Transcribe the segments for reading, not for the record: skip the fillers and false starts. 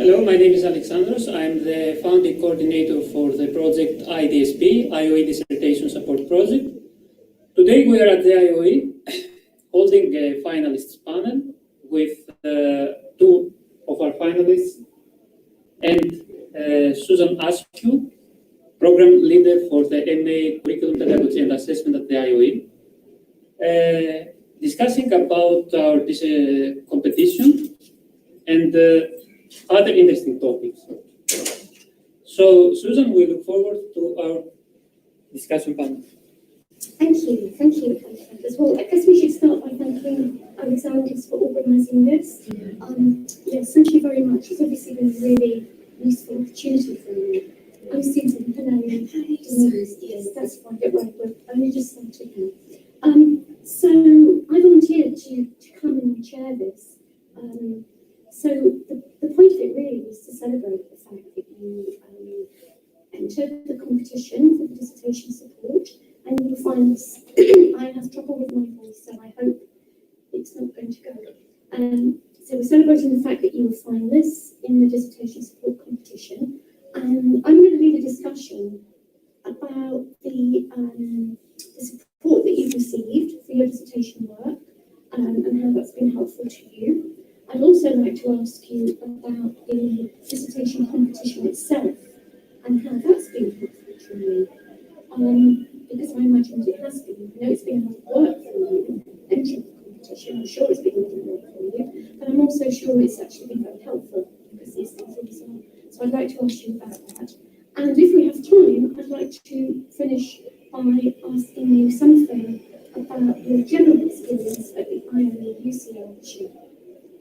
Hello, my name is Alexandros. I'm the founding coordinator for the project IDSP, IOE Dissertation Support Project. Today we are at the IOE holding a finalists panel with two of our finalists and Susan Askew, program leader for the MA Curriculum Pedagogy and Assessment at the IOE, discussing about our competition and other interesting topics. So, Susan, we look forward to our discussion panel. Thank you as well. I guess we should start by thanking Alexandros for organising this. Yes, thank you very much. It's obviously been a really useful opportunity for me. I'm Susan. Hello. Denise. Yes, that's fine. Don't worry, we're only just started now. So I volunteered to come and chair this. So the point of it really was to celebrate the fact that you entered the competition for the dissertation support, and you'll find this. I have trouble with my voice, so I hope it's not going to go. So we're celebrating the fact that you were finalists in the dissertation support competition, and I'm going to lead a discussion about the support that you've received for your dissertation work and how that's been helpful to you. I'd also like to ask you about the dissertation competition itself and how that's been helpful to you. Because I imagine that it has been. I know it's been a lot of work for you entering the competition. I'm sure it's been a lot of work for you, but I'm also sure it's actually been very helpful because these things are designed. So I'd like to ask you about that. And if we have time, I'd like to finish by asking you something about your general experience at the IOE UCL issue.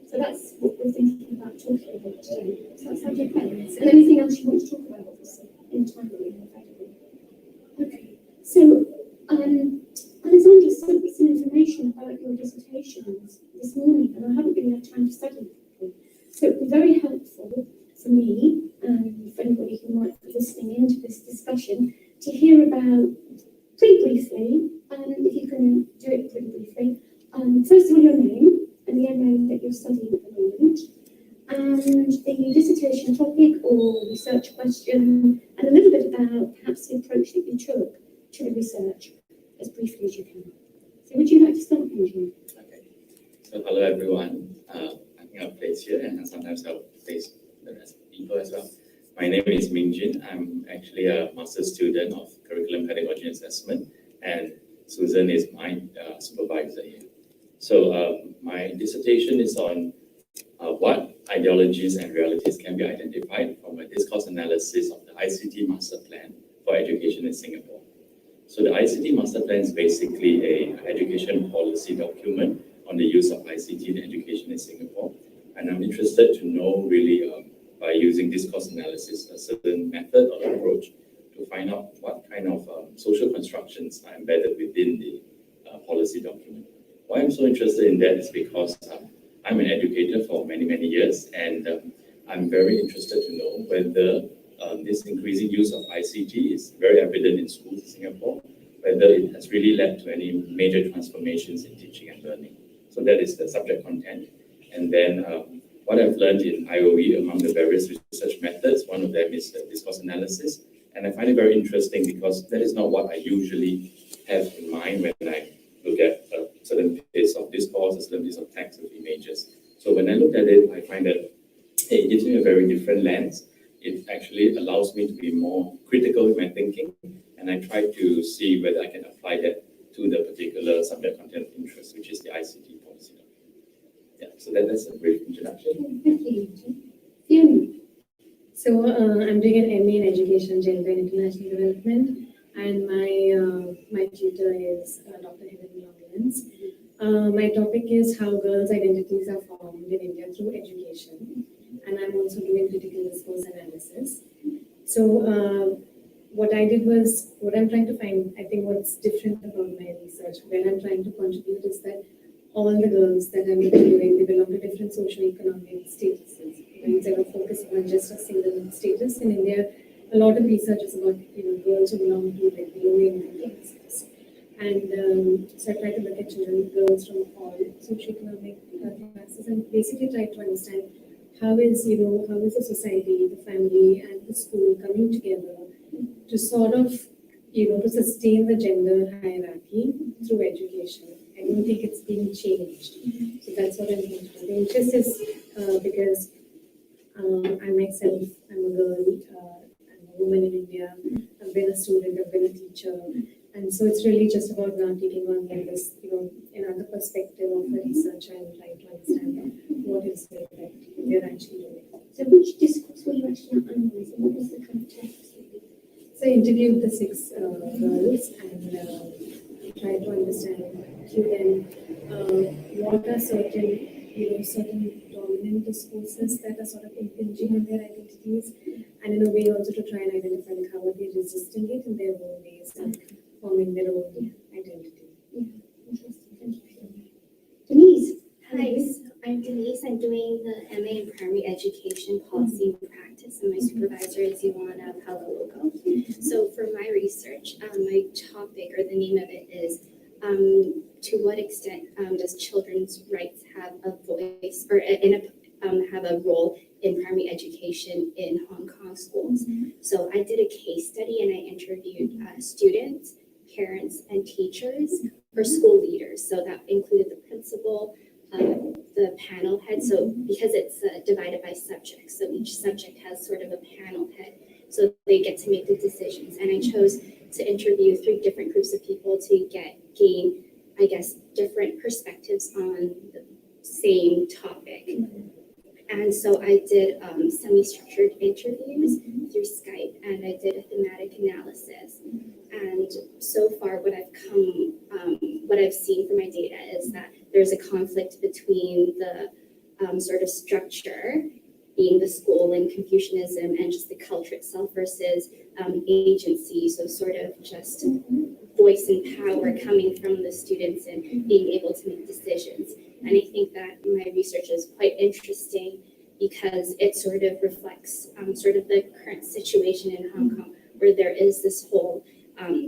So that's what we're thinking about talking about today. So that sounds okay. And anything else you want to talk about, obviously, in time that we have available. Okay. So, Alexandra sent me some information about your dissertations this morning, and I haven't really had time to study it properly. So it would be very helpful for me, and for anybody who might be listening into this discussion, to hear about, pretty briefly, if you can do it pretty briefly, first of all, your name, and the MA that you're studying at the moment, and the dissertation topic or research question, and a little bit about perhaps the approach that you took to the research, as briefly as you can. So would you like to start, Mingjun? Okay. So hello everyone. I think I'll place here and sometimes I'll place the rest of the people as well. My name is Mingjun. I'm actually a master's student of Curriculum Pedagogy and Assessment, and Susan is my supervisor here. So my dissertation is on what ideologies and realities can be identified from a discourse analysis of the ICT Master Plan for Education in Singapore. So the ICT Master Plan is basically an education policy document on the use of ICT in education in Singapore. And I'm interested to know really by using discourse analysis, a certain method or approach to find out what kind of social constructions are embedded within the policy document. Why I'm so interested in that is because I'm an educator for many, many years, and I'm very interested to know whether this increasing use of ICT is very evident in schools in Singapore, whether it has really led to any major transformations in teaching and learning. So that is the subject content. And then what I've learned in IOE among the various research methods, one of them is discourse analysis. And I find it very interesting because that is not what I usually have in mind when I look at a certain piece of discourse, a certain piece of text with images. So when I look at it, I find that it gives me a very different lens. It actually allows me to be more critical in my thinking, and I try to see whether I can apply that to the particular subject content of interest, which is the ICT policy document. Yeah, so that's a brief introduction. Thank you. Fiona. So I'm doing an MA in Education, Gender and International Development, and my tutor is Dr. My topic is how girls' identities are formed in India through education, and I'm also doing critical discourse analysis. So what I did was, what I'm trying to find, I think what's different about my research, where I'm trying to contribute is that all the girls that I'm interviewing, they belong to different socio-economic statuses. Instead of focusing on just a single status in India, a lot of research is about girls who belong to like low-income classes. And so I try to look at children, girls from all socioeconomic classes, and basically try to understand how is the society, the family, and the school coming together to sort of, to sustain the gender hierarchy through education. I don't think it's being changed. So that's what I'm thinking. The interest is because I myself, I'm a girl, I'm a woman in India, I've been a student, I've been a teacher. And so it's really just about now taking on like this, another perspective of the researcher and trying to understand what is it that we're actually doing. So which discourse were you actually analysing? What was the kind of text? So I interviewed the 6 girls and tried to understand through them what are certain dominant discourses that are sort of impinging on their identities, and in a way also to try and identify like how are they resisting it in their own ways and forming their own identity. Yeah, interesting. Thank you, Fiona. Denise. Hi, I'm Denise. I'm doing the MA in Primary Education Policy and Practice, and my supervisor is Ioana Palalogo. So for my research, my topic or the name of it is to what extent does children's rights have a voice or have a role in primary education in Hong Kong schools? So I did a case study and I interviewed students, parents, and teachers for school leaders. So that included the principal, the panel head. So because it's divided by subjects, so each subject has sort of a panel head. So they get to make the decisions. And I chose to interview 3 different groups of people to gain, I guess, different perspectives on the same topic. And so I did semi-structured interviews through Skype, and I did a thematic analysis. And so far, what I've seen from my data is that there's a conflict between the sort of structure, being the school and Confucianism, and just the culture itself versus agency. So sort of just voice and power coming from the students and being able to make decisions. And I think that my research is quite interesting because it sort of reflects sort of the current situation in Hong Kong, where there is this whole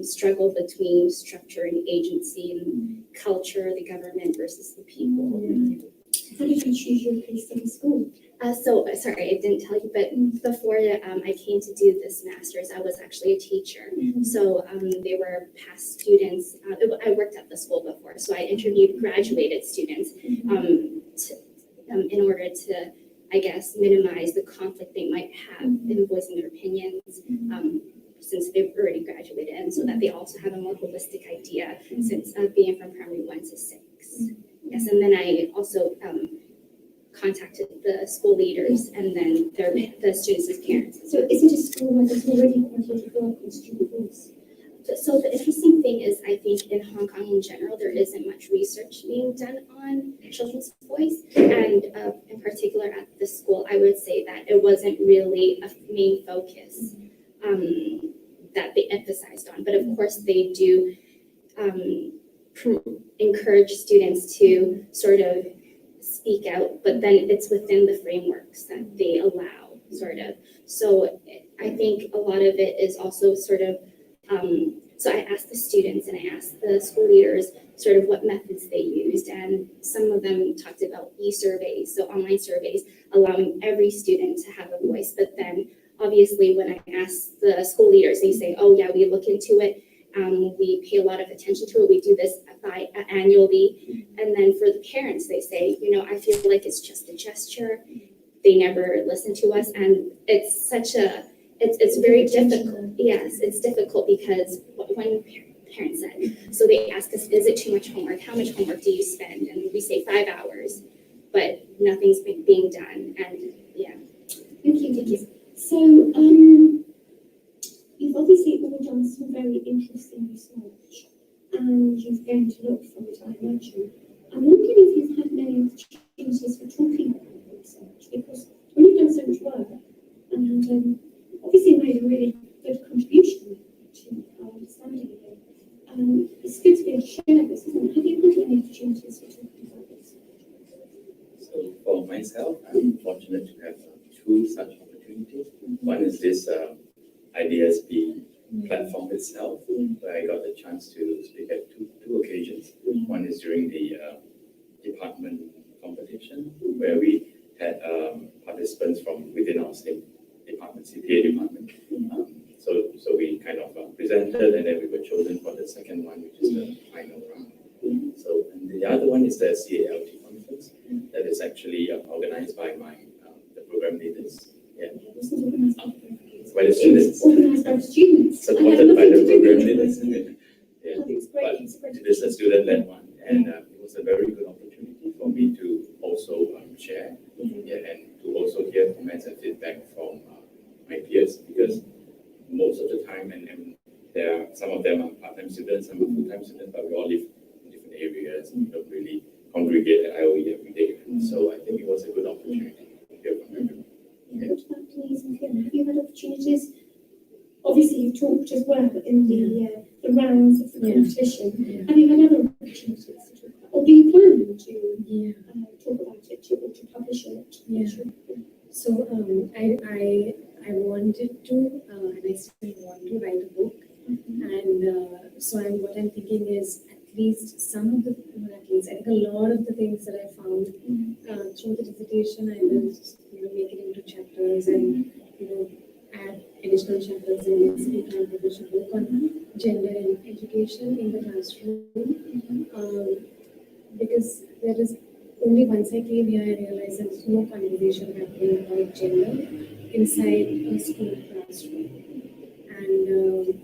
struggle between structure and agency and culture, the government versus the people. How did you choose your place in school? So sorry, I didn't tell you, but before I came to do this master's, I was actually a teacher. So they were past students. I worked at the school before, so I interviewed graduated students in order to, I guess, minimize the conflict they might have in voicing their opinions since they've already graduated, and so that they also have a more holistic idea since being from primary 1 to 6. Yes, and then I also contacted the school leaders and then the students' parents. So is it a school where there's already quite a lot of work on student voice? So the interesting thing is, I think in Hong Kong in general, there isn't much research being done on children's voice. And in particular at the school, I would say that it wasn't really a main focus that they emphasized on. But of course, they do encourage students to sort of speak out, but then it's within the frameworks that they allow, sort of. So I think a lot of it is also sort of, so I asked the students and I asked the school leaders sort of what methods they used, and some of them talked about e-surveys, so online surveys, allowing every student to have a voice. But then obviously when I asked the school leaders, they say, oh yeah, we look into it, we pay a lot of attention to it, we do this annually. And then for the parents, they say, I feel like it's just a gesture, they never listen to us. And it's such a, it's very difficult. Yes, it's difficult because when parents said, so they ask us, is it too much homework? How much homework do you spend? And we say 5 hours, but nothing's being done. And yeah. Thank you. So you've obviously all done some very interesting research, and you've gained a lot from it, I imagine. I'm wondering if you've had many opportunities for talking about your research, because when you've done so much work, and obviously made a really good contribution to our understanding of it, it's good to be able to share this, isn't it? Have you had any opportunities for talking about this? So for myself, I'm fortunate to have 2 such opportunities. One is this IDSP platform itself, where I got the chance to speak at two occasions. One is during the department competition, where we had participants from within our same department, CPA department. So we kind of presented, and then we were chosen for the second one, which is the final round. So and the other one is the CALT conference that is actually organized by the program leaders. Yeah. This is organised By the students. Organised by students. Supported by the program leaders. Yeah. It's But great. It's great. it is a student-led one, and it was a very good opportunity for me to also share, and to also hear comments and feedback from my peers, because most of the time, and there are some of them are part-time students, some are full-time students, but we all live in different areas and we don't really congregate at IOE every day. So I think it was a good opportunity to hear from everyone. What about Denise and Fiona? Have you had opportunities? Obviously, you've talked as well in the rounds of the competition. Have you had other opportunities to talk about, or do you plan to talk about it or to publish it? So I wanted to, and I still want to write a book. And so what I'm thinking is at least some of the, not at least, I think a lot of the things that I found through the dissertation, I will make it into chapters and add additional chapters and basically try and publish a book on gender and education in the classroom. Because there is only once I came here, I realized there's no conversation happening about gender inside a school classroom. And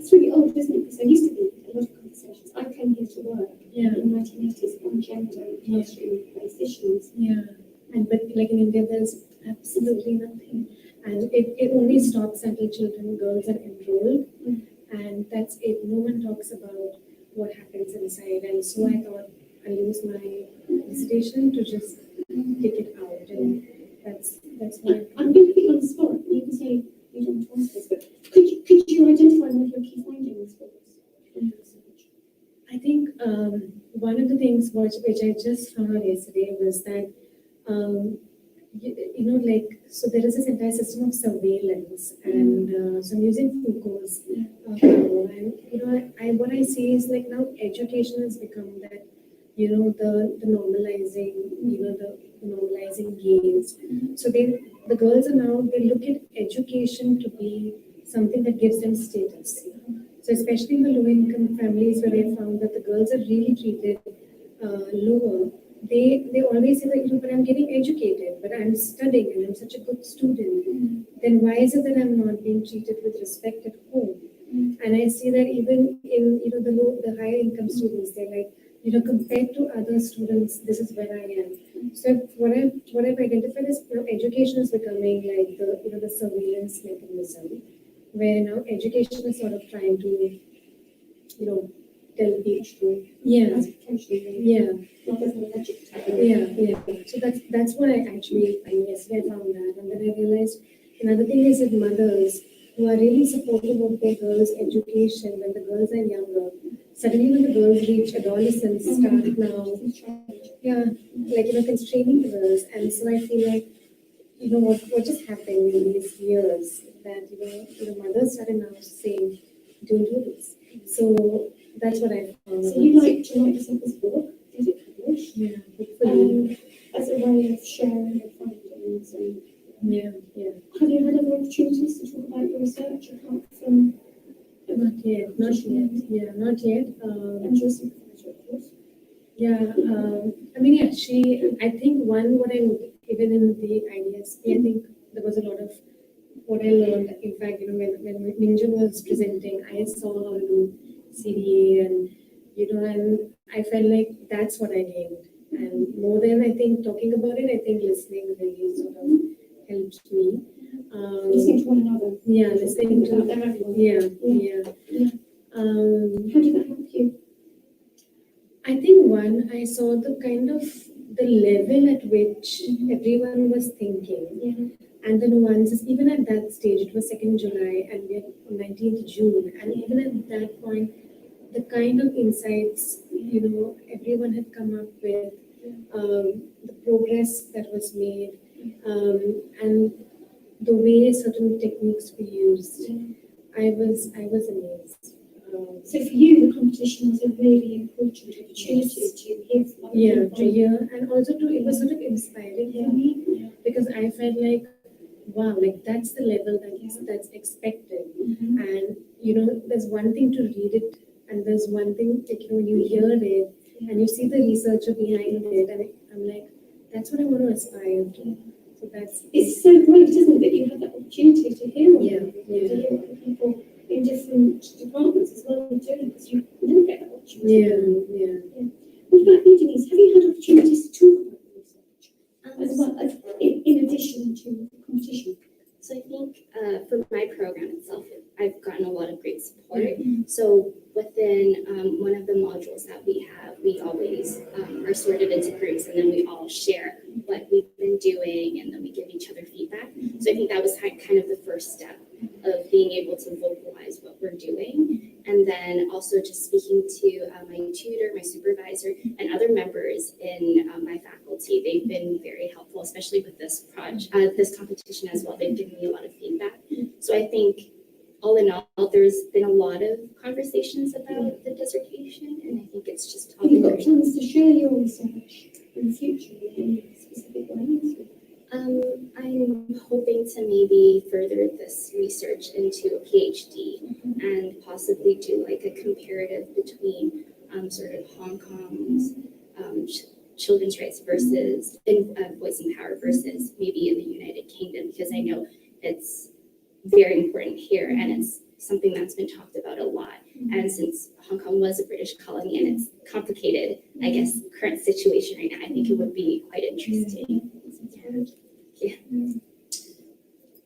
It's really old, isn't it? Because there used to be a lot of conversations. I came here to work in the 1980s on gender and classroom-based issues. but like in India, there's absolutely nothing. And it only stops until children, girls are enrolled. And that's it. No one talks about what happens inside. And so I thought I'll use my dissertation to just take it out. And that's why I'm going to put you on the spot. You can say you don't want to answer this, but could you identify one of your key findings for us from your research? I think one of the things which I just found out yesterday was that so there is this entire system of surveillance, and so I'm using Foucault's and what I see is like now education has become that the normalizing the normalizing gains. So the girls are now, they look at education to be something that gives them status. So especially in the low income families where I found that the girls are really treated lower. They always say that, but I'm getting educated, but I'm studying and I'm such a good student. Then why is it that I'm not being treated with respect at home? And I see that even in the higher income students, they're like, compared to other students, this is where I am. So what I've identified is education is becoming like the surveillance mechanism, where now education is sort of trying to tell people. So that's what I actually yesterday I found that, and then I realized another thing is that mothers who are really supportive of their girls' education when the girls are younger, suddenly when the girls reach adolescence, start now, constraining the girls, and so I feel like what just happened in these years that mothers started now saying, don't do this. So that's what I found. So you like to write yourself this book, get it published? Hopefully. As a way of sharing your findings and Have you had other opportunities to talk about your research apart from? Not yet. Not yet. And your supervisor, of course. I think what I would, even in the IDSP, I think there was a lot of what I learned. In fact, when Mingjun was presenting, I saw how to do CDA and I felt like that's what I gained. And more than I think talking about it, I think listening really sort of helped me. Listening to one another. Listening to everyone. How did that help you? I think I saw the kind of the level at which everyone was thinking. And the nuances, even at that stage, it was 2nd July and we are on 19th June. And even at that point, the kind of insights, everyone had come up with, the progress that was made, and the way certain techniques were used, I was amazed. So for you, the competition was a really important opportunity to hear. To hear, and also it was sort of inspiring for me because I felt like wow, like that's the level that's expected. Mhm. And there's one thing to read it, and there's one thing like when you hear it and you see the researcher behind it, and I'm like, that's what I want to aspire to. So that's It's so great, isn't it, that you have that opportunity to hear all Yeah, of it, yeah. to hear what the people in different departments as well are doing, because you never get that opportunity. yeah. What about you, Denise? Have you had opportunities to talk about the research as well as in addition to the competition? So I think for my program itself, I've gotten a lot of great support. So within one of the modules that we have, we always are sorted into groups, and then we all share what we've been doing, and then we give each other feedback. So I think that was kind of the first step of being able to vocalize what we're doing. And then also just speaking to my tutor, my supervisor, and other members in my faculty. They've been very helpful, especially with this this competition as well. They've given me a lot of feedback. So I think all in all, there's been a lot of conversations about the dissertation, and I think it's just all Have you got very plans to share your research in the future in any specific ways? I'm hoping to maybe further this research into a PhD and possibly do like a comparative between sort of Hong Kong's children's rights versus voice and power versus maybe in the United Kingdom, because I know it's very important here and it's something that's been talked about a lot. And since Hong Kong was a British colony and it's complicated, I guess, current situation right now, I think it would be quite interesting. Yeah.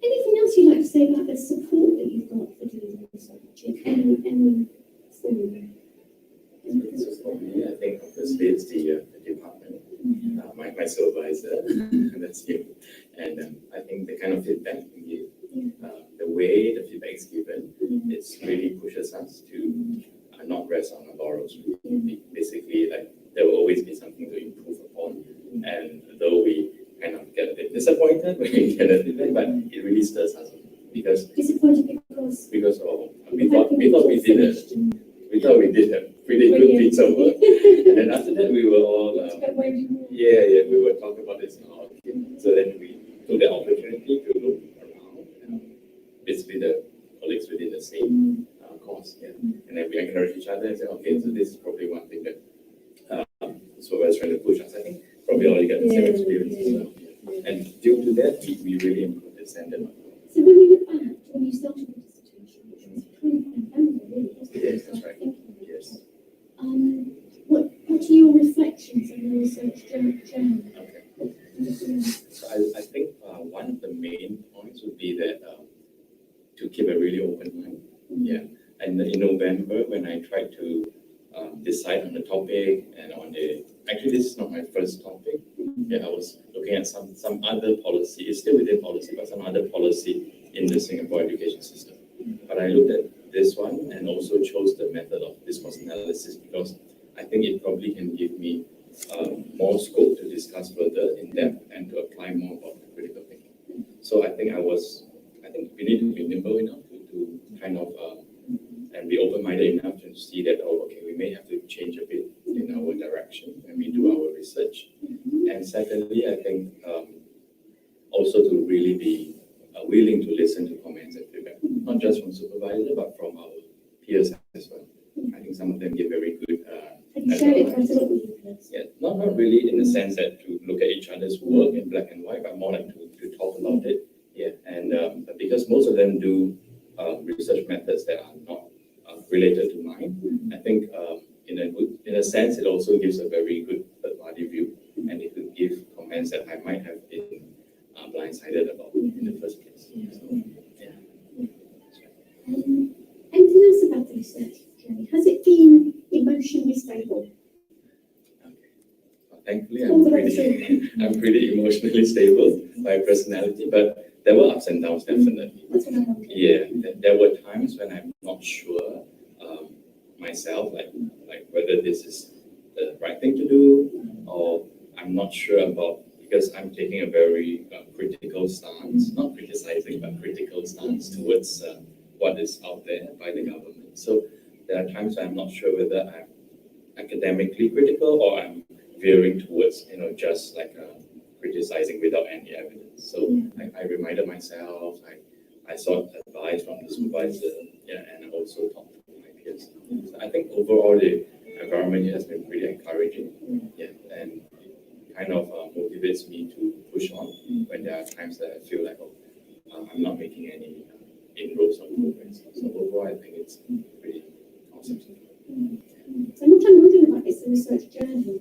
Anything else you'd like to say about the support that you've got for doing the research in any form? So for me, I think obviously it's the department, my supervisor, that's you. And I think the kind of feedback we give, the way the feedback is given, it really pushes us to not rest on our laurels. Basically, like there will always be something to improve upon. And though we kind of get a bit disappointed when we get a feedback, but it really stirs us because Disappointed because we thought we did a pretty good piece of work, and then after that we were all we were talking about this. So then we took the opportunity to look around, basically the colleagues within the same course, and then we encourage each other and say, okay, so this is probably one thing that so we're trying to push us. I think probably already got the same experience as well. And due to that, we really improved the standard. So when you look back, when you started the dissertation, which was kind of November, really, wasn't it? Yes, that's right. Yes. What are your reflections on the research journey? Okay. So I think one of the main points would be that to keep a really open mind. Yeah. And in November, when I tried to decide on the topic and on the, actually this is not my first topic. Yeah, I was looking at some other policy. It's still within policy, but some other policy in the Singapore education system. But I looked at this one and also chose the method of discourse analysis because I think it probably can give me more scope to discuss further in depth and to apply more about the critical thinking. So I think we need to be nimble enough to kind of and be open-minded enough to see that, we may have to change a bit in our direction when we do our research. And secondly, I think also to really be willing to listen to comments and feedback, not just from supervisor, but from our peers as well. I think some of them give very good Have you shared it quite a lot with you guys? yeah, not really in the sense that to look at each other's work in black and white, but more like to talk about it. Yeah, and because most of them do research methods that are not related to mine, I think in a sense it also gives a very good third-party view, and it could give comments that I might have been blindsided about in the first place. So, yeah. Anything else about the research journey? Has it been emotionally stable? Okay. Well, thankfully, I'm pretty emotionally stable by personality, but there were ups and downs, definitely. That's what I want. Yeah, there were times when I'm not sure myself, like whether this is the right thing to do, or I'm not sure about, because I'm taking a very critical stance, not criticizing, but critical stance towards what is out there by the government. So there are times I'm not sure whether I'm academically critical or I'm veering towards, just like criticizing without any evidence. So I reminded myself, I sought advice from the supervisor, and I also talked to my peers. So I think overall the environment has been pretty encouraging, and kind of motivates me to push on when there are times that I feel like, I'm not making any inroads or progress. So overall, I think it's pretty awesome. So what I'm wondering about is the research journey,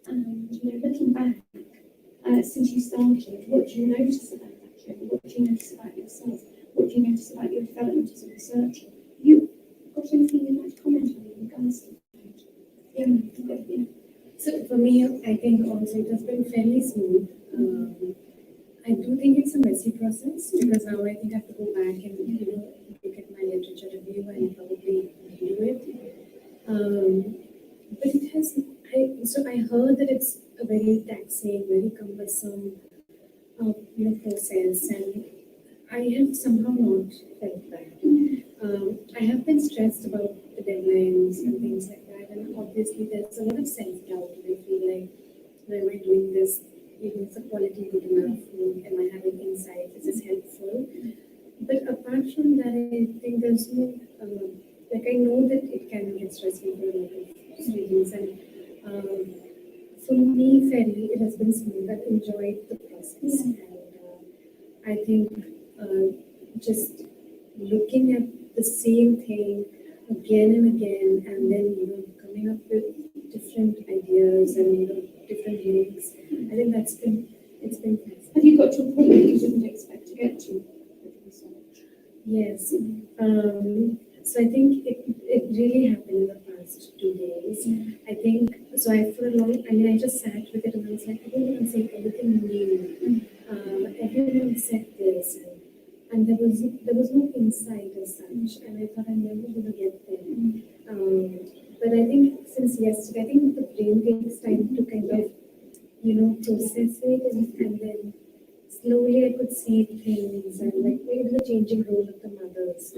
and looking back since you started, what do you notice about that journey? What do you notice about yourself? What do you notice about your development as a researcher? You got anything you'd like to comment on in regards to that? Yeah. So for me, I think also it has been fairly smooth. I do think it's a messy process because now I think I have to go back and look at my literature review and probably redo it. But it has. I heard that it's a very taxing, very cumbersome, process, and I have somehow not felt that. I have been stressed about the deadlines and things like that, and obviously there's a lot of self-doubt. I feel like, am I doing this? Is the quality good enough? Am I having insight? Is this helpful? But apart from that, I think there's no, I know that it can get stressful for a lot of students, and for me, fairly, it has been smooth. I've enjoyed the process, and I think just looking at the same thing again and again, and then coming up with different ideas and different links. I think it's been fascinating. Have you got to a point that you didn't expect to get to with research? Yes. So I think it really happened in the past 2 days. I think so. I just sat with it and I was like, everyone said everything new. Everyone said this, and there was no insight as such, and I thought I'm never going to get there. But I think since yesterday, I think the brain takes time to kind of process it, and then slowly I could see things, and like maybe the changing role of the mothers.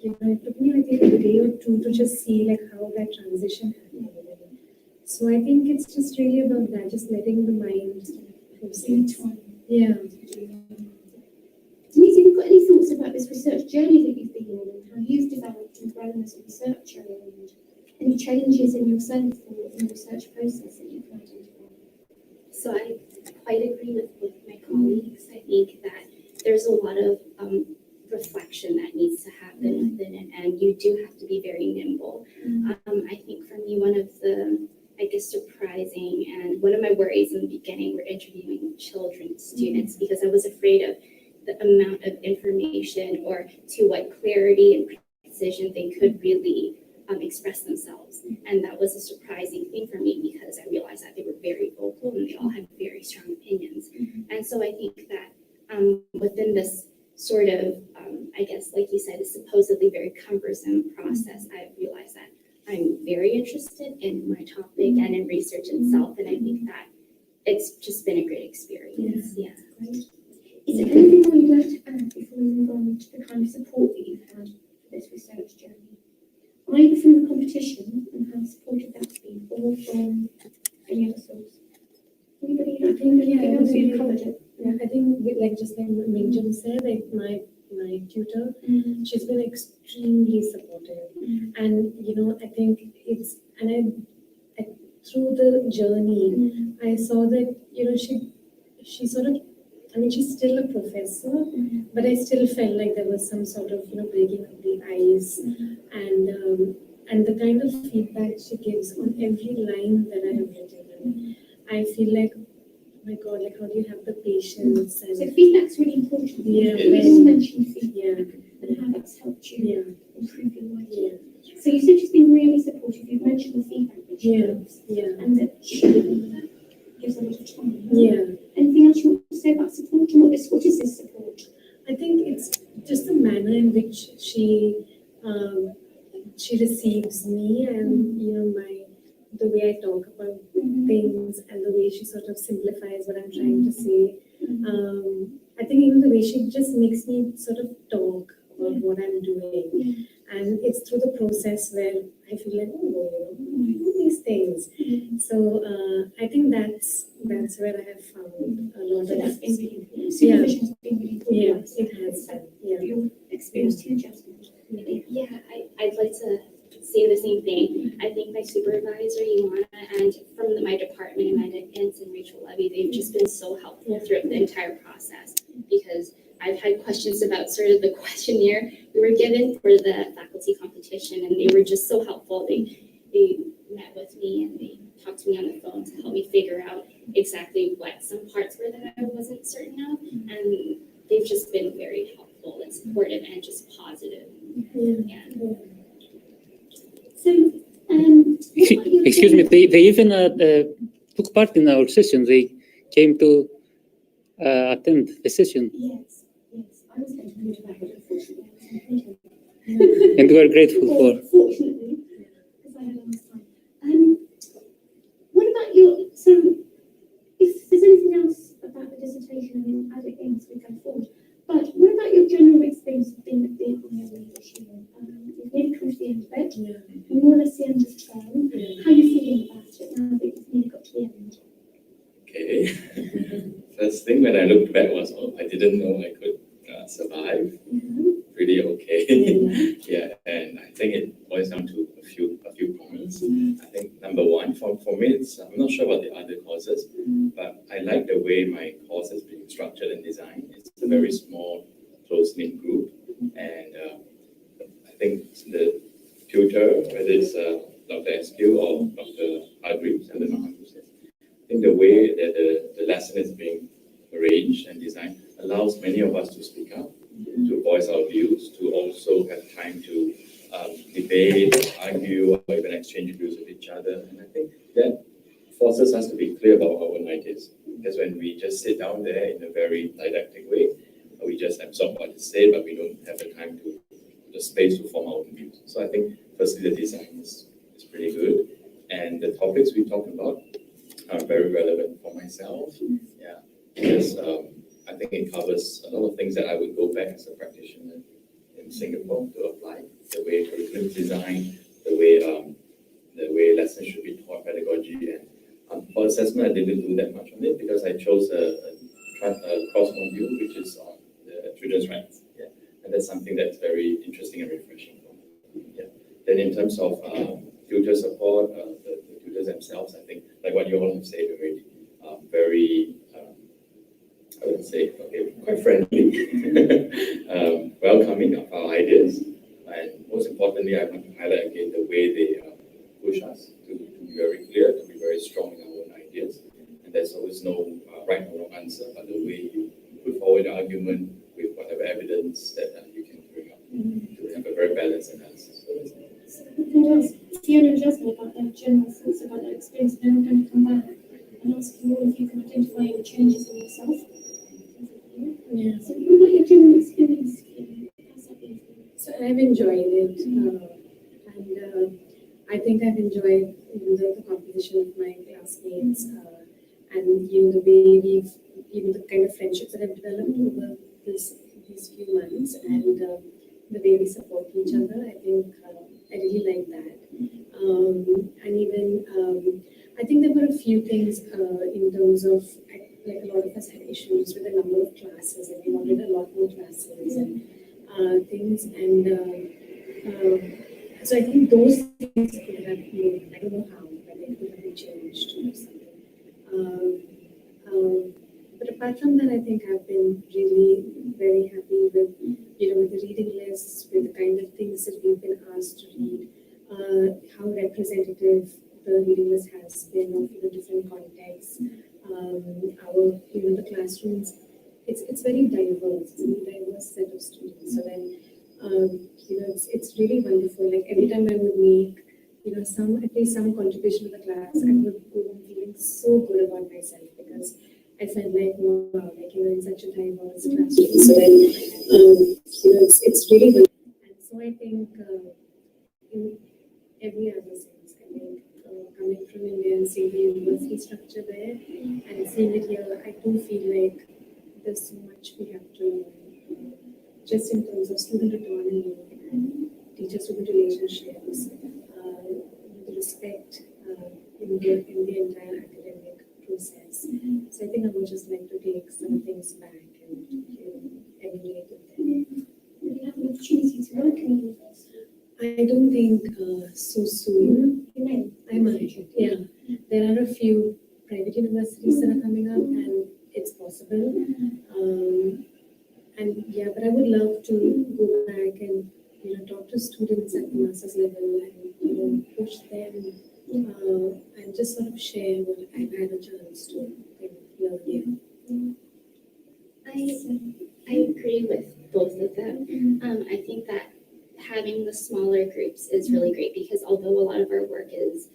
It took me, I think, a day or two to just see like how that transition happened. So I think it's just really about that, just letting the mind proceed. Yeah. Denise, have you got any thoughts about this research journey that you've been on and how you've developed and grown as a researcher, and any changes in yourself or in the research process that you can identify? So I quite agree with my colleagues. I think that there's a lot of reflection that needs to happen within it, and you do have to be very nimble. I think for me, one of the, surprising and one of my worries in the beginning were interviewing children, students, because I was afraid of the amount of information or to what clarity and precision they could really express themselves. And that was a surprising thing for me because I realized that they were very vocal and they all had very strong opinions. And so I think that within this sort of, like you said, a supposedly very cumbersome process, I realized that I'm very interested in my topic and in research itself. And I think that it's just been a great experience. Yeah. Great. Is there anything more you'd like to add before we move on to the kind of support that you've had for this research journey? Either from the competition and how supportive that's been, or from any other source? Anybody? I think anything else you've covered it? Yeah, I think just like Mingjun said, like my tutor, she's been extremely supportive, and I think it's, and I through the journey, I saw that she sort of, she's still a professor, but I still felt like there was some sort of breaking of the ice, and the kind of feedback she gives on every line that I have written. I feel like, oh my God, like how do you have the patience? And so feedback's really important. Yeah, you just mentioned feedback, yeah, and how that's helped you improve your work. yeah. So you said she's been really supportive. You've mentioned the feedback that she gives, and that she gives a lot of time. Yeah. Anything else you want to say about support, and what is this support? I think it's just the manner in which she receives me, and the way I talk about things, and the way she sort of simplifies what I'm trying to say. I think even the way she just makes me sort of talk about what I'm doing, and it's through the process where I feel like, I do these things. So I think that's that's where I have found a lot So of that's been really important. Supervision has been really important. Yeah, it has been. Yeah. Your experience too, Jasmine. Yeah, I'd like to say the same thing. I think my supervisor, Ioana, and from my department, Amanda Ince and Rachel Levy, they've just been so helpful throughout the entire process, because I've had questions about sort of the questionnaire we were given for the faculty competition, and they were just so helpful. They met with me and they talked to me on the phone to help me figure out exactly what some parts were that I wasn't certain of, and they've just been very helpful and supportive and just positive. Yeah. So, what about your Excuse me, general- they even took part in our session. They came to attend the session, Yes, I was going to put it back, but unfortunately, and we are grateful for. Fortunately, because I had a last time. What about your, so if there's anything else about the dissertation, I mean, add it in as we go forward. But what about your general experience of being at the IOE this year? You've nearly come to the end of it, you're more or less the end of the term. How are you feeling about it now that you've nearly got to the end? Okay. First thing when I looked back was, I didn't know I could survive. Pretty okay. Yeah, and I think it boils down to a few points. I think number one, for me, I'm not sure about the other courses, but I like the way my course is being structured and designed. It's a very small, close-knit group, and I think the tutor, whether it's Dr. Askew or Dr. Hargreaves, I don't know how to say it. I think the way that the lesson is being arranged and designed allows many of us to speak up, to voice our views, to also have time to debate, argue, or even exchange views with each other. And I think that forces us to be clear about our own ideas. Because when we just sit down there in a very didactic way, we just absorb what is said, but we don't have the time to, the space to form our own views. So I think firstly the design is pretty good. And the topics we talk about are very relevant for myself. Yeah, because I think it covers a lot of things that I would go back as a practitioner in Singapore to apply. The way curriculum design, the way lessons should be taught, pedagogy, and for assessment I didn't do that much on it because I chose a course module which is on the children's rights. Yeah, and that's something that's very interesting and refreshing for me. Yeah. Then in terms of tutor support, the tutors themselves, I think like what you all have said already, very I would say, quite friendly, welcoming of our ideas, and most importantly, I want to highlight again the way they push us to be very clear, to be very strong in our own ideas, and there's always no right or wrong answer, but the way you put forward the argument with whatever evidence that you can bring up to have a very balanced analysis. Fiona and Jasmine about their general thoughts about their experience, then I'm going to come back and ask you all if you can identify any changes in yourself. Yeah. So what about your general experience? How's that been for you? So I've enjoyed it, and I think I've enjoyed the composition of my classmates, and the way the kind of friendships that have developed over these few months, and the way we support each other. I think I really like that, and even I think there were a few things in terms of. Like a lot of us had issues with the number of classes, and we wanted a lot more classes and things. And so I think those things could have been, I don't know how, but it could have been changed or something. But apart from that, I think I've been really very happy with, with the reading lists, with the kind of things that we've been asked to read, how representative the reading list has been of different contexts. The classrooms, it's very diverse. It's a very diverse set of students. So then, it's really wonderful. Like every time I would make, at least some contribution to the class, I would go home feeling so good about myself because I felt like, wow, in such a diverse classroom. So then, it's really good. And so I think in every other sense, I think coming from India and seeing the university structure there and seeing it here, I do feel like there's so much we have to learn, just in terms of student autonomy and teacher-student relationships, the respect in the entire academic process. So I think I would just like to take some things back and emulate it there. Will you have an opportunity to work in a university? I don't think so soon. You may. I might, yeah. There are a few private universities that are coming up, and it's possible. And yeah, but I would love to go back and talk to students at the master's level and push them and just sort of share what I've had a chance to learn here. I agree with both of them. I think that having the smaller groups is really great because although a lot of our work is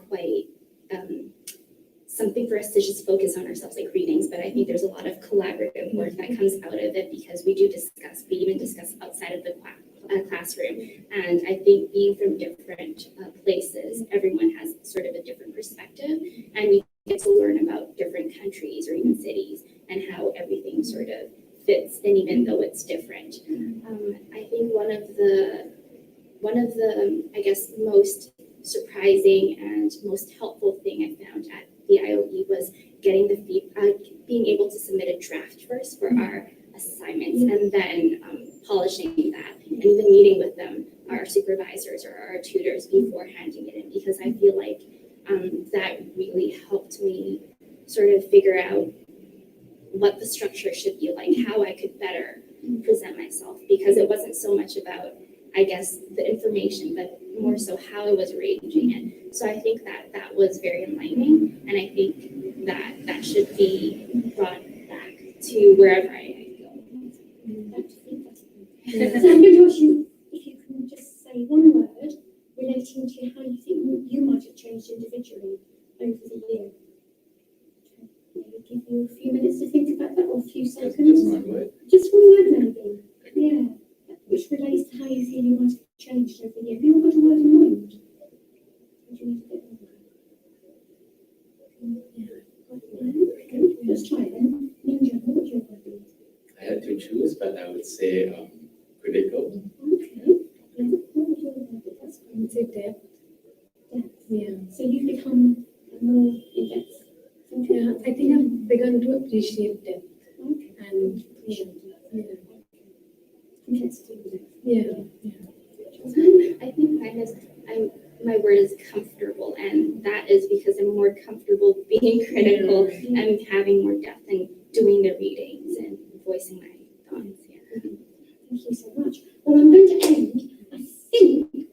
quite something for us to just focus on ourselves, like readings, but I think there's a lot of collaborative work that comes out of it because we even discuss outside of the classroom. And I think being from different places, everyone has sort of a different perspective, and we get to learn about different countries or even cities and how everything sort of fits, and even though it's different. I think one of the I guess most surprising and most helpful thing I found at the IOE was getting being able to submit a draft first for our assignments and then polishing that and even meeting with them, our supervisors or our tutors before handing it in, because I feel like that really helped me sort of figure out what the structure should be like, how I could better present myself, because it wasn't so much about, I guess, the information, but more so how I was arranging it. So I think that was very enlightening, and I think that should be brought back to wherever I go. So I'm going to ask you if you can just say one word relating to how you think you might have changed individually over the year. Maybe give you a few minutes to think about that, or a few seconds. Just one word. Just one word, maybe. Yeah. Which relates to how you feel you might have changed over the year. Have you all got a word in mind? Or do you need a bit more? Yeah. Let's try it then. Mingjun, what would your word be? I had to choose, but I would say critical. Okay. Yeah. What would your word be? That's I would say depth. depth. Yeah. So you've become more in-depth. Yeah, I think I've begun to appreciate depth. Okay. And Complexity. yeah. I think my word is comfortable, and that is because I'm more comfortable being critical and having more depth and doing the readings and voicing my thoughts. Yeah. Thank you so much. Well, I'm going to end.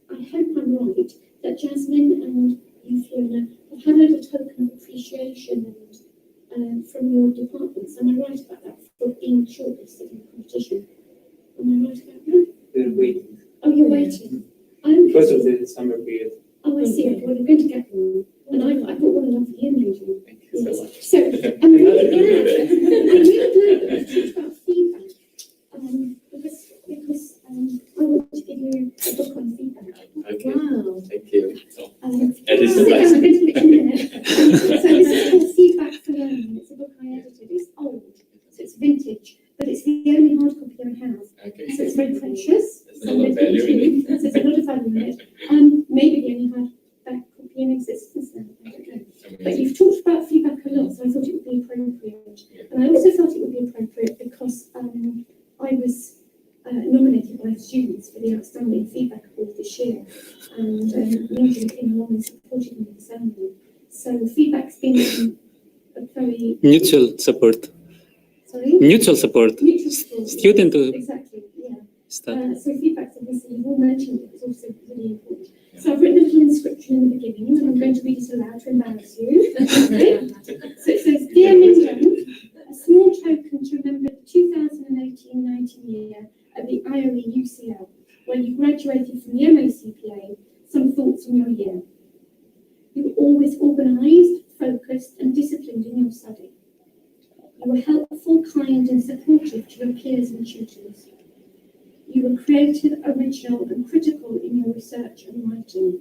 I hope I'm right, that Jasmine and you, Fiona, have had a token of appreciation and from your departments. Am I right about that? For being shortlisted in the competition. Am I right about that? We're waiting. Oh, you're waiting. I'm Because of the summer period. Oh, I see. Okay, well, you're going to get one. And I've got one along for you, Mingjun. Thank you so much. So, I'm really glad. I'm really glad that you talked about feedback. Because I want to give you a book on feedback. Okay. Wow. Thank you. So, I'm additional going to lesson. put it in there. So this is called Feedback for Learning. It's a book I edited. It's old, so it's vintage, but it's the only hard copy I have. Okay. So it's very precious. There's a lot of value in it. So there's a lot of value in it. Maybe the only hardback copy in existence now. I don't know. But Amazing. you've talked about feedback a lot, so I thought it would be appropriate. Yeah. And I also thought it would be appropriate because I was nominated by students for the Outstanding Feedback Award this year, and Mingjun came along and supported me in the ceremony. So feedback's been a very Mutual support. sorry. Mutual support. Mutual support. Student to Exactly. Yeah. stuff. So feedback's obviously, you've all mentioned it, it's also really important. So I've written a little inscription in the beginning, and I'm going to read it aloud to embarrass you. Okay? So it says, Dear Mingjun, a small token to remember the 2018-19 year at the IOE UCL, where you graduated from the MACPA, some thoughts on your year. You were always organised, focused and disciplined in your study. You were helpful, kind and supportive to your peers and tutors. You were creative, original and critical in your research and writing.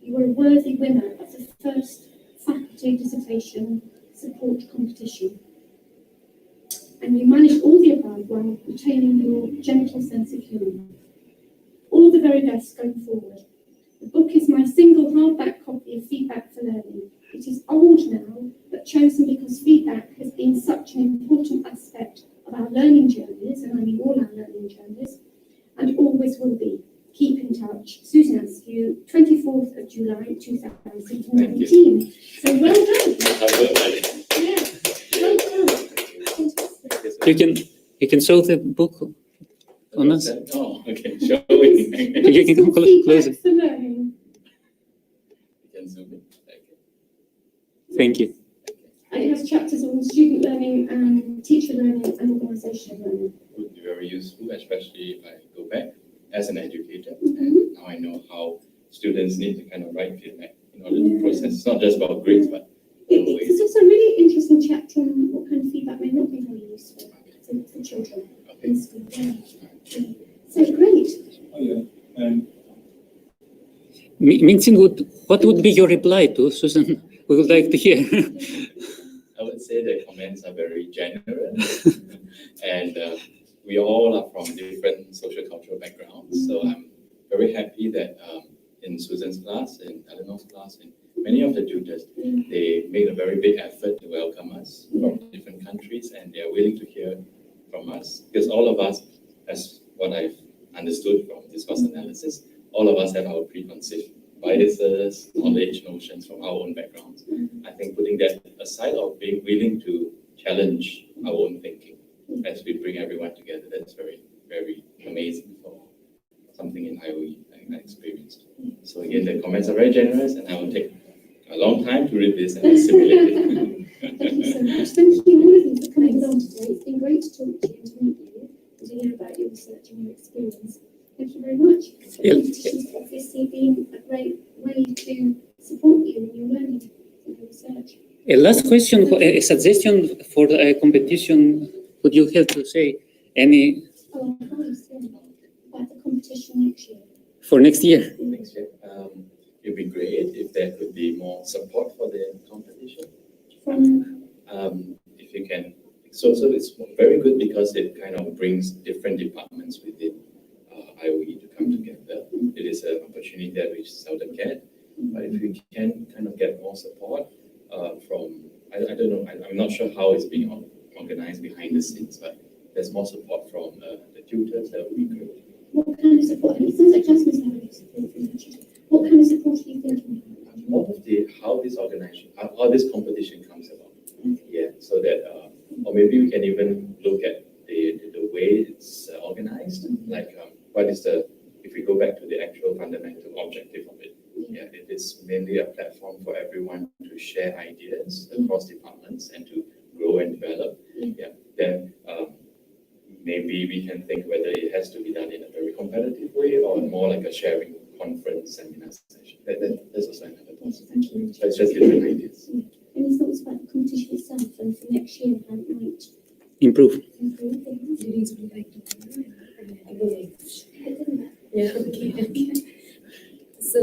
You were a worthy winner of the first faculty dissertation support competition. And you managed all the above while retaining your gentle sense of humour. All the very best going forward. The book is my single hardback copy of Feedback for Learning, It is old now, but chosen because feedback has been such an important aspect of our learning journeys, and I mean all our learning journeys, and always will be. Keep in touch. Susan Askew, 24th of July 2019. So well done. Yeah, well done. Fantastic. You can show the book on us. Oh, okay. Showing. You can close it. Feedback for learning. You can zoom in. Okay. Thank you. And it has chapters on student learning and teacher learning and organisational learning. Would be very useful, especially if I go back as an educator. Mhm. And now I know how students need to kind of write feedback in order to process. It's not just about grades, but It's also a really interesting chapter on what kind of feedback may not be very useful for children in school. Yeah. So great. Oh, yeah. Mingjun, what would be your reply to Susan? We would like to hear. I would say the comments are very generous, and we all are from different social cultural backgrounds. So I'm very happy that in Susan's class, in Eleanor's class, and many of the tutors, they made a very big effort to welcome us from different countries, and they are willing to hear from us. Because all of us, as what I've understood from discourse analysis, all of us have our preconceived biases, knowledge, notions from our own backgrounds. I think putting that aside, or being willing to challenge our own thinking as we bring everyone together, that's very, very amazing for something in IOE I experienced. So again, the comments are very generous, and I will take a long time to read this and assimilate it. Thank you so much. Thank you all of you for coming along today. It's been great to talk to you and to meet you and to hear about your research and your experience. Thank you very much. Yeah. Competitions have obviously been a great way to support you in your learning and your research. A last question, a suggestion for the competition. Would you have to say any Oh, of course, yeah. About the competition next year. for next year? Next year, it'd be great if there could be more support for the competition. From If you can, so it's very good because it kind of brings different departments within IOE to come together. It is an opportunity that we seldom get, but if we can kind of get more support from, I don't know, I'm not sure how it's being organized behind the scenes, but there's more support from the tutors, that would be great. what kind of support? And it sounds like Jasmine's having support from the teacher. What kind of support are you thinking about? More of how this organization, how this competition comes about. Yeah, so that, or maybe we can even look at the way it's organized, like what is if we go back to the actual fundamental objective of it. Yeah, it is mainly a platform for everyone to share ideas across departments and to grow and develop. Yeah, then maybe we can think whether it has to be done in a very competitive way or more like a sharing conference seminar session. That's also another possibility. So it's just different ideas. Any thoughts about the competition itself and for next year, how it might Improve. improve things? Denise, would you like to I go next. Yeah, okay. So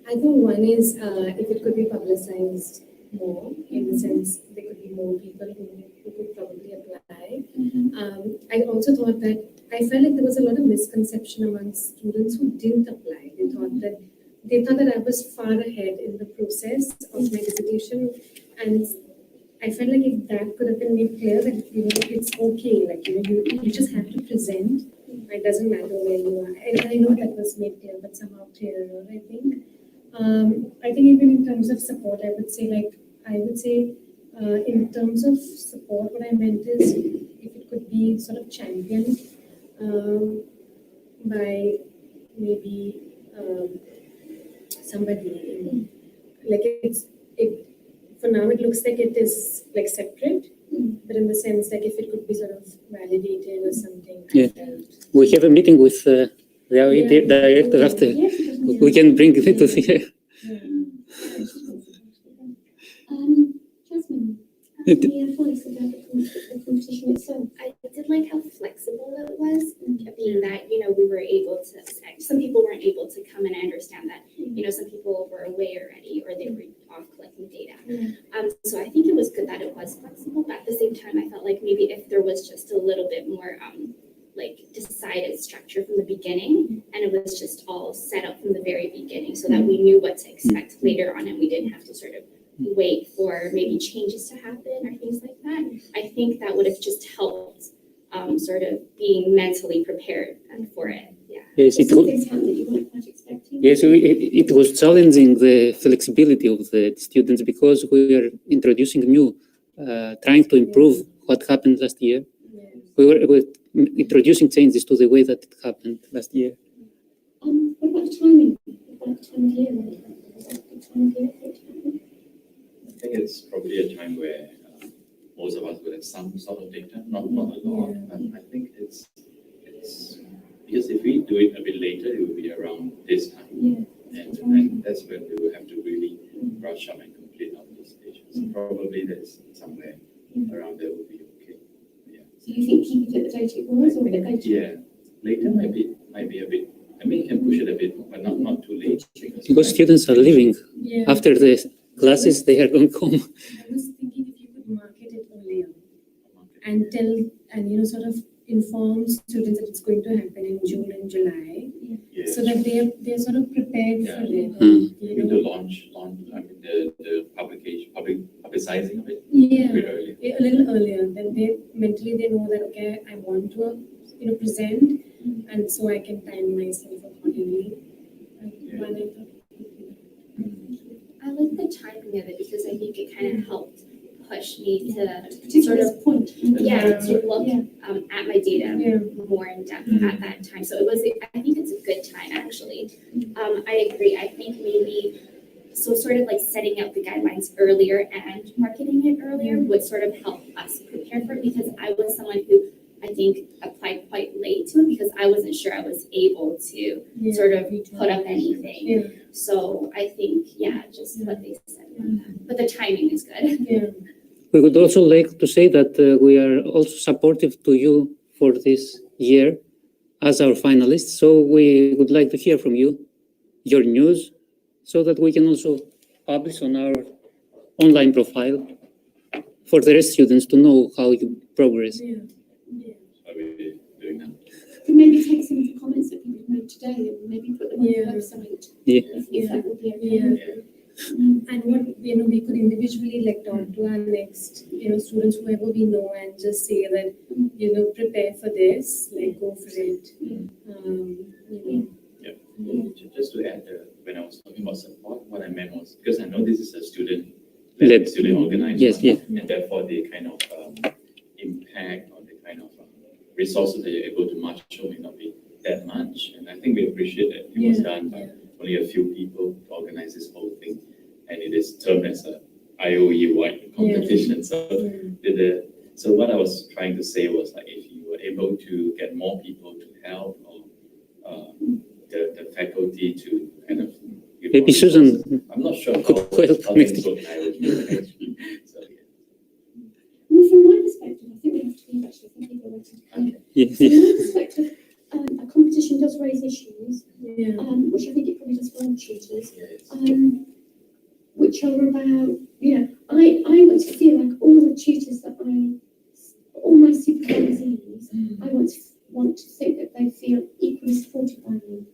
I think one is if it could be publicized more, in the sense there could be more people who could probably apply. I also thought that I felt like there was a lot of misconception amongst students who didn't apply. They thought that I was far ahead in the process of my dissertation, and I felt like if that could have been made clear that it's okay, like you just have to present. It doesn't matter where you are. And I know that was made clear, but somehow clearer, I think. I think even in terms of support, I would say in terms of support, what I meant is if it could be sort of championed by maybe somebody like for now it looks like it is like separate, but in the sense like if it could be sort of validated or something. Yeah. We have a meeting with the IOE director after. We can bring it to here. Jasmine, any advice about the competition itself? I did like how flexible it was, being that, we were able to, some people weren't able to come, and I understand that, some people were away already or they were off collecting data. So I think it was good that it was flexible, but at the same time, I felt like maybe if there was just a little bit more decided structure from the beginning, and it was just all set up from the very beginning so that we knew what to expect later on and we didn't have to sort of wait for maybe changes to happen or things like that. I think that would have just helped sort of being mentally prepared for it. Yeah. Yes, it Some was. things happened that you weren't quite expecting. Yes, it was challenging the flexibility of the students because we are introducing new, trying to improve what happened last year. We were introducing changes to the way that it happened last year. What about the timing? What about the time of year? Was that the time of year for it to happen? I think it's probably a time where most of us will have some sort of data, not a lot. I think it's because if we do it a bit later, it will be around this time. Yeah. And that's when we will have to really brush up and complete our dissertations. So probably there's somewhere around there will be okay. Yeah. So you think keep it at the date it was, or the date? Yeah. Later might be a bit. I mean, you can push it a bit, but not too late. Because students are leaving after the classes, they are going home. I was thinking if you could market it earlier and tell and sort of inform students that it's going to happen in June and July, so that they're sort of prepared for it. The launch. I mean, the publicizing of it. A bit earlier. A little earlier. Then they know that okay, I want to present, and so I can time myself accordingly. I like the timing of it because I think it kind of helped push me to Particularly sort of point. to look Yeah. at my data more in depth at that time. So I think it's a good time actually. I agree. I think maybe sort of like setting out the guidelines earlier and marketing it earlier would sort of help us prepare for it, because I was someone who I think applied quite late to it because I wasn't sure I was able to sort of put up anything. So I think, just what they said about that. But the timing is good. We would also like to say that we are also supportive to you for this year as our finalists. So we would like to hear from you, your news, so that we can also publish on our online profile for the rest students to know how you progress. Are we doing that? So maybe take some of the comments that people made today and maybe put them on the website. If that would be okay. And what we could individually talk to our next students, whoever we know, and just say that prepare for this, go for it. Just to add, when I was talking about support, what I meant was because I know this is a student organized, and therefore the kind of impact or the kind of resources that you're able to marshal may not be that much. And I think we appreciate that it was done by only a few people to organize this whole thing, and it is termed as a IOE-wide competition. So what I was trying to say was if you were able to get more people to help, or the faculty to kind of give Maybe Susan. I'm not sure how things work actually. So Well, from my perspective, I think we have to leave actually. I think people are waiting to come. From my perspective, a competition does raise issues, which I think it probably does for all tutors, which are about, I want to feel like all the tutors that all my supervisees, I want to think that they feel equally supported by me.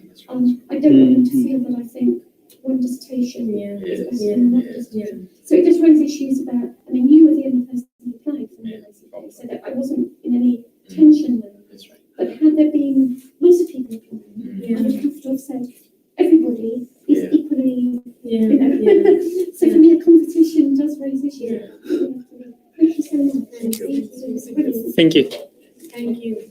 that's right. I don't want them to feel that I think one dissertation is better than another dissertation. So it does raise issues about, you were the only person who applied for me, basically, so that I wasn't in any tension then. That's right. But had there been lots of people applying, I would have to have said everybody is equally, So for me, a competition does raise issues. Thank you so much. Thank you. Thank you.